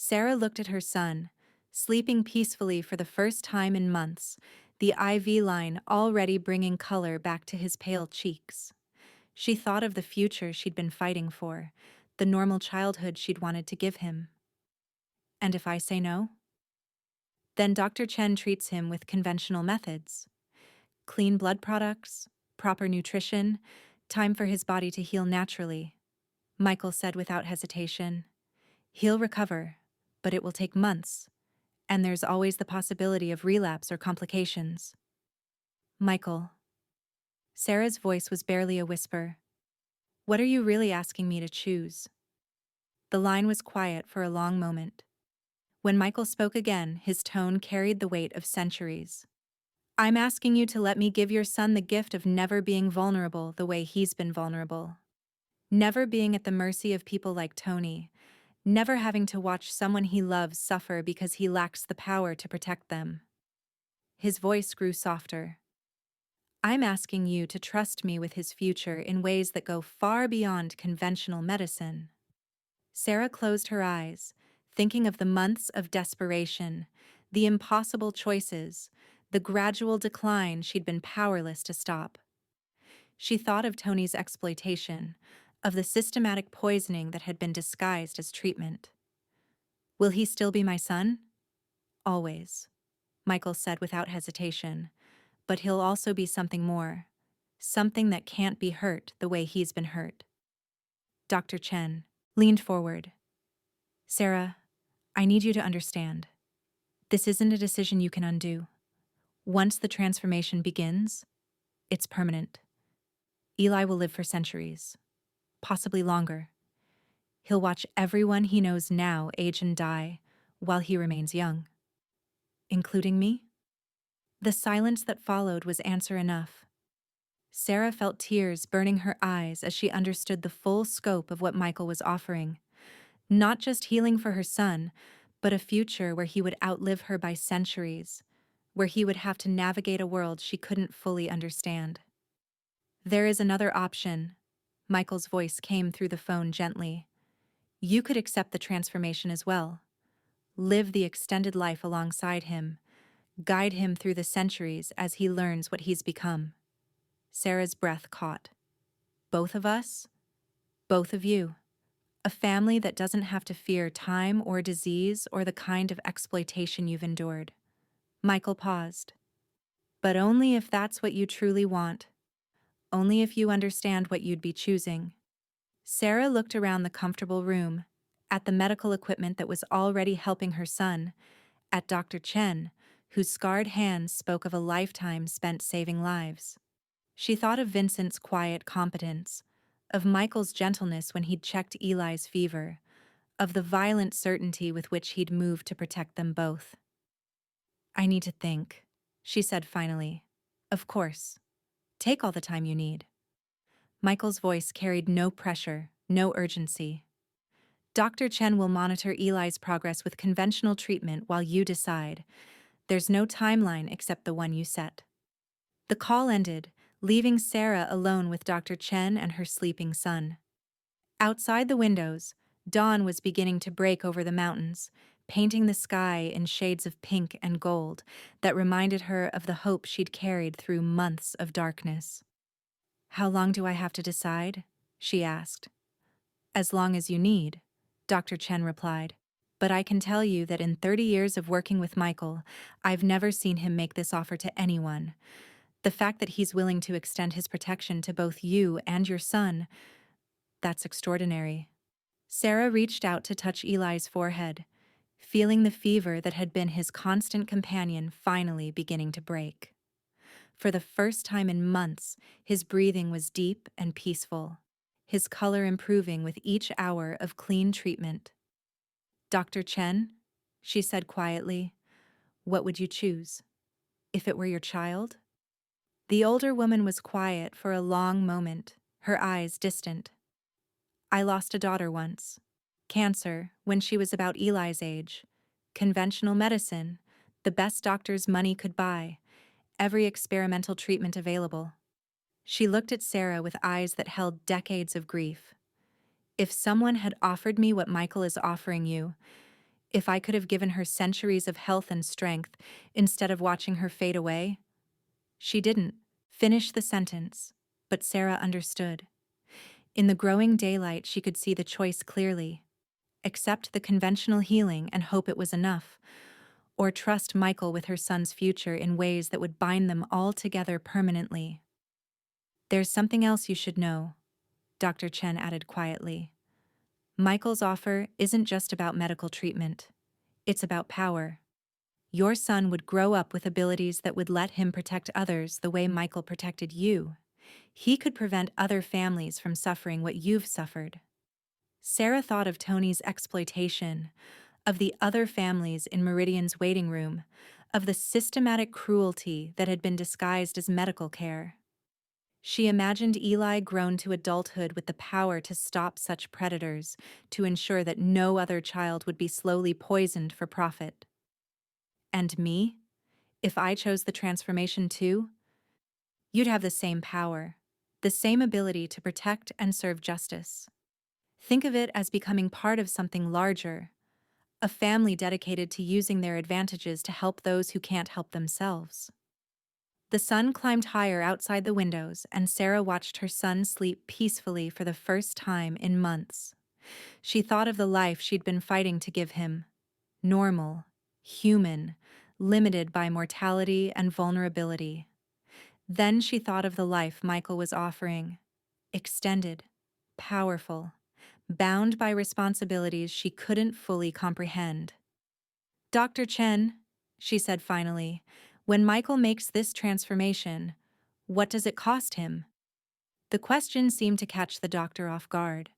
S1: Sarah looked at her son, sleeping peacefully for the first time in months, the IV line already bringing color back to his pale cheeks. She thought of the future she'd been fighting for, the normal childhood she'd wanted to give him. And if I say no? Then Dr. Chen treats him with conventional methods. Clean blood products, proper nutrition, time for his body to heal naturally. Michael said without hesitation. He'll recover, but it will take months, and there's always the possibility of relapse or complications. Michael. Sarah's voice was barely a whisper. What are you really asking me to choose? The line was quiet for a long moment. When Michael spoke again, his tone carried the weight of centuries. I'm asking you to let me give your son the gift of never being vulnerable the way he's been vulnerable. Never being at the mercy of people like Tony. Never having to watch someone he loves suffer because he lacks the power to protect them. His voice grew softer. I'm asking you to trust me with his future in ways that go far beyond conventional medicine. Sarah closed her eyes, thinking of the months of desperation, the impossible choices, the gradual decline she'd been powerless to stop. She thought of Tony's exploitation, of the systematic poisoning that had been disguised as treatment. Will he still be my son? Always, Michael said without hesitation, but he'll also be something more. something that can't be hurt the way he's been hurt. Dr. Chen leaned forward. Sarah, I need you to understand. This isn't a decision you can undo. Once the transformation begins, it's permanent. Eli will live for centuries, possibly longer. He'll watch everyone he knows now age and die while he remains young. Including me? The silence that followed was answer enough. Sarah felt tears burning her eyes as she understood the full scope of what Michael was offering. Not just healing for her son, but a future where he would outlive her by centuries, where he would have to navigate a world she couldn't fully understand. There is another option. Michael's voice came through the phone gently. You could accept the transformation as well. Live the extended life alongside him. Guide him through the centuries as he learns what he's become. Sarah's breath caught. Both of us? Both of you. A family that doesn't have to fear time or disease or the kind of exploitation you've endured. Michael paused. But only if that's what you truly want. Only if you understand what you'd be choosing. Sarah looked around the comfortable room, at the medical equipment that was already helping her son, at Dr. Chen, whose scarred hands spoke of a lifetime spent saving lives. She thought of Vincent's quiet competence, of Michael's gentleness when he'd checked Eli's fever, of the violent certainty with which he'd moved to protect them both. I need to think, she said finally. Of course. Take all the time you need. Michael's voice carried no pressure, no urgency. Dr. Chen will monitor Eli's progress with conventional treatment while you decide. There's no timeline except the one you set. The call ended, leaving Sarah alone with Dr. Chen and her sleeping son. Outside the windows, dawn was beginning to break over the mountains, painting the sky in shades of pink and gold that reminded her of the hope she'd carried through months of darkness. How long do I have to decide? She asked. As long as you need, Dr. Chen replied. But I can tell you that in 30 years of working with Michael, I've never seen him make this offer to anyone. The fact that he's willing to extend his protection to both you and your son, that's extraordinary. Sarah reached out to touch Eli's forehead, feeling the fever that had been his constant companion finally beginning to break. For the first time in months, his breathing was deep and peaceful, his color improving with each hour of clean treatment. Dr. Chen, she said quietly, what would you choose? If it were your child? The older woman was quiet for a long moment, her eyes distant. I lost a daughter once. Cancer, when she was about Eli's age. Conventional medicine, the best doctors money could buy. Every experimental treatment available. She looked at Sarah with eyes that held decades of grief. If someone had offered me what Michael is offering you, if I could have given her centuries of health and strength instead of watching her fade away. She didn't finish the sentence, but Sarah understood. In the growing daylight, she could see the choice clearly. Accept the conventional healing and hope it was enough, or trust Michael with her son's future in ways that would bind them all together permanently. There's something else you should know, Dr. Chen added quietly. Michael's offer isn't just about medical treatment. It's about power. Your son would grow up with abilities that would let him protect others the way Michael protected you. He could prevent other families from suffering what you've suffered. Sarah thought of Tony's exploitation, of the other families in Meridian's waiting room, of the systematic cruelty that had been disguised as medical care. She imagined Eli grown to adulthood with the power to stop such predators, to ensure that no other child would be slowly poisoned for profit. And me? If I chose the transformation too? You'd have the same power, the same ability to protect and serve justice. Think of it as becoming part of something larger, a family dedicated to using their advantages to help those who can't help themselves. The sun climbed higher outside the windows, and Sarah watched her son sleep peacefully for the first time in months. She thought of the life she'd been fighting to give him. Normal, human, limited by mortality and vulnerability. Then she thought of the life Michael was offering. Extended, powerful, bound by responsibilities she couldn't fully comprehend. Dr. Chen, she said finally, when Michael makes this transformation, what does it cost him? The question seemed to catch the doctor off guard.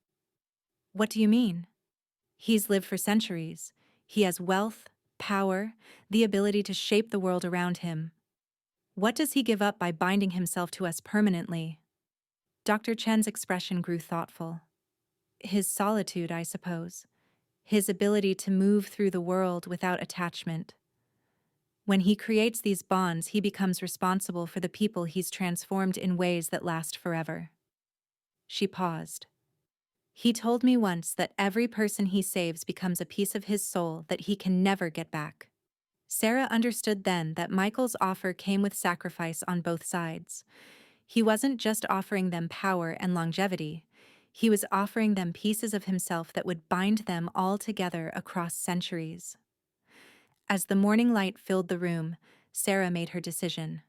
S1: What do you mean? He's lived for centuries. He has wealth, power, the ability to shape the world around him. What does he give up by binding himself to us permanently? Dr. Chen's expression grew thoughtful. His solitude, I suppose. His ability to move through the world without attachment. When he creates these bonds, he becomes responsible for the people he's transformed in ways that last forever. She paused. He told me once that every person he saves becomes a piece of his soul that he can never get back. Sarah understood then that Michael's offer came with sacrifice on both sides. He wasn't just offering them power and longevity. He was offering them pieces of himself that would bind them all together across centuries. As the morning light filled the room, Sarah made her decision.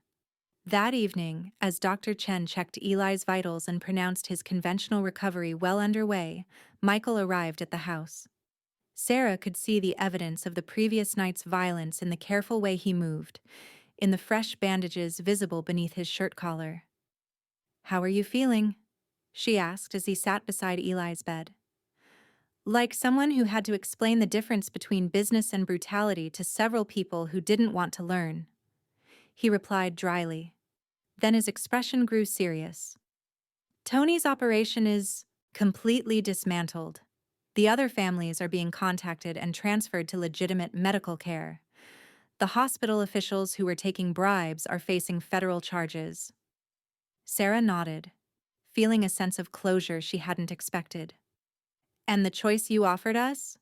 S1: That evening, as Dr. Chen checked Eli's vitals and pronounced his conventional recovery well underway, Michael arrived at the house. Sarah could see the evidence of the previous night's violence in the careful way he moved, in the fresh bandages visible beneath his shirt collar. "How are you feeling?" she asked as he sat beside Eli's bed. Like someone who had to explain the difference between business and brutality to several people who didn't want to learn. He replied dryly. Then his expression grew serious. "Tony's operation is completely dismantled. The other families are being contacted and transferred to legitimate medical care. The hospital officials who were taking bribes are facing federal charges." Sarah nodded, feeling a sense of closure she hadn't expected. "And the choice you offered us?"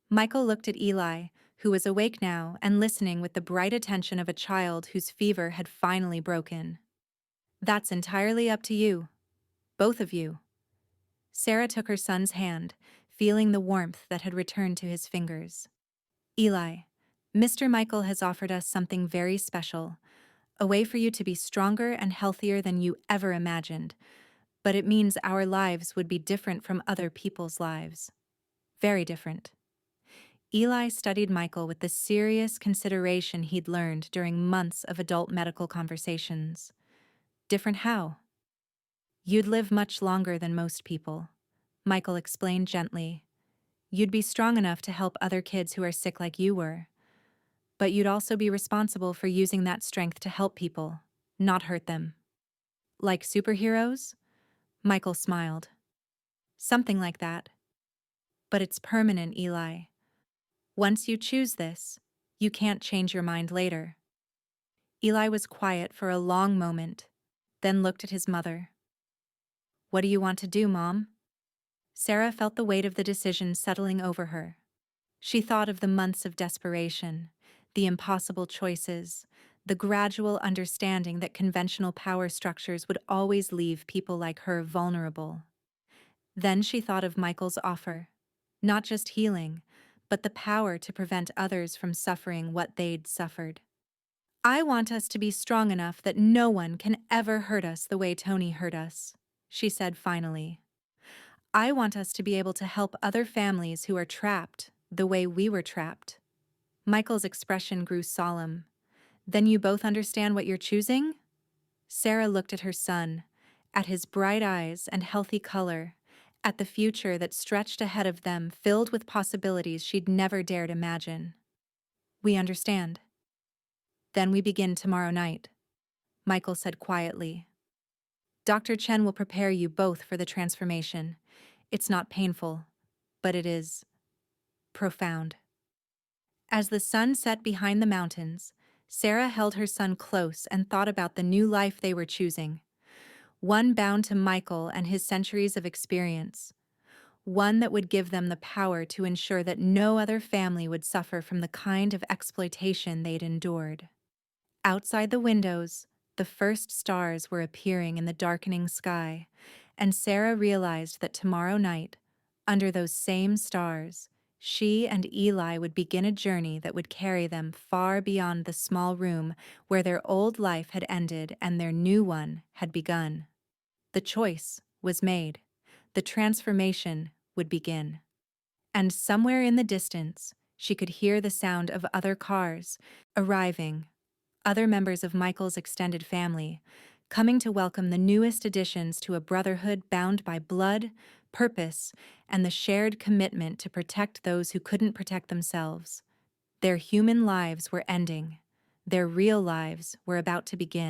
S1: Michael looked at Eli, who was awake now and listening with the bright attention of a child whose fever had finally broken. "That's entirely up to you. Both of you." Sarah took her son's hand, feeling the warmth that had returned to his fingers. "Eli, Mr. Michael has offered us something very special, a way for you to be stronger and healthier than you ever imagined, but it means our lives would be different from other people's lives. Very different." Eli studied Michael with the serious consideration he'd learned during months of adult medical conversations. "Different how?" "You'd live much longer than most people," Michael explained gently. "You'd be strong enough to help other kids who are sick like you were. But you'd also be responsible for using that strength to help people, not hurt them." "Like superheroes?" Michael smiled. "Something like that. But it's permanent, Eli. Once you choose this, you can't change your mind later." Eli was quiet for a long moment, then looked at his mother. "What do you want to do, Mom?" Sarah felt the weight of the decision settling over her. She thought of the months of desperation, the impossible choices, the gradual understanding that conventional power structures would always leave people like her vulnerable. Then she thought of Michael's offer, not just healing, but the power to prevent others from suffering what they'd suffered. "I want us to be strong enough that no one can ever hurt us the way Tony hurt us," she said finally. "I want us to be able to help other families who are trapped the way we were trapped." Michael's expression grew solemn. "Then you both understand what you're choosing?" Sarah looked at her son, at his bright eyes and healthy color, at the future that stretched ahead of them filled with possibilities she'd never dared imagine. "We understand." "Then we begin tomorrow night," Michael said quietly. "Dr. Chen will prepare you both for the transformation. It's not painful, but it is profound." As the sun set behind the mountains, Sarah held her son close and thought about the new life they were choosing. One bound to Michael and his centuries of experience. One that would give them the power to ensure that no other family would suffer from the kind of exploitation they'd endured. Outside the windows, the first stars were appearing in the darkening sky, and Sarah realized that tomorrow night, under those same stars, She and Eli would begin a journey that would carry them far beyond the small room where their old life had ended and their new one had begun. The choice was made. The transformation would begin. And somewhere in the distance, she could hear the sound of other cars arriving, other members of Michael's extended family, coming to welcome the newest additions to a brotherhood bound by blood, purpose, and the shared commitment to protect those who couldn't protect themselves. Their human lives were ending. Their real lives were about to begin.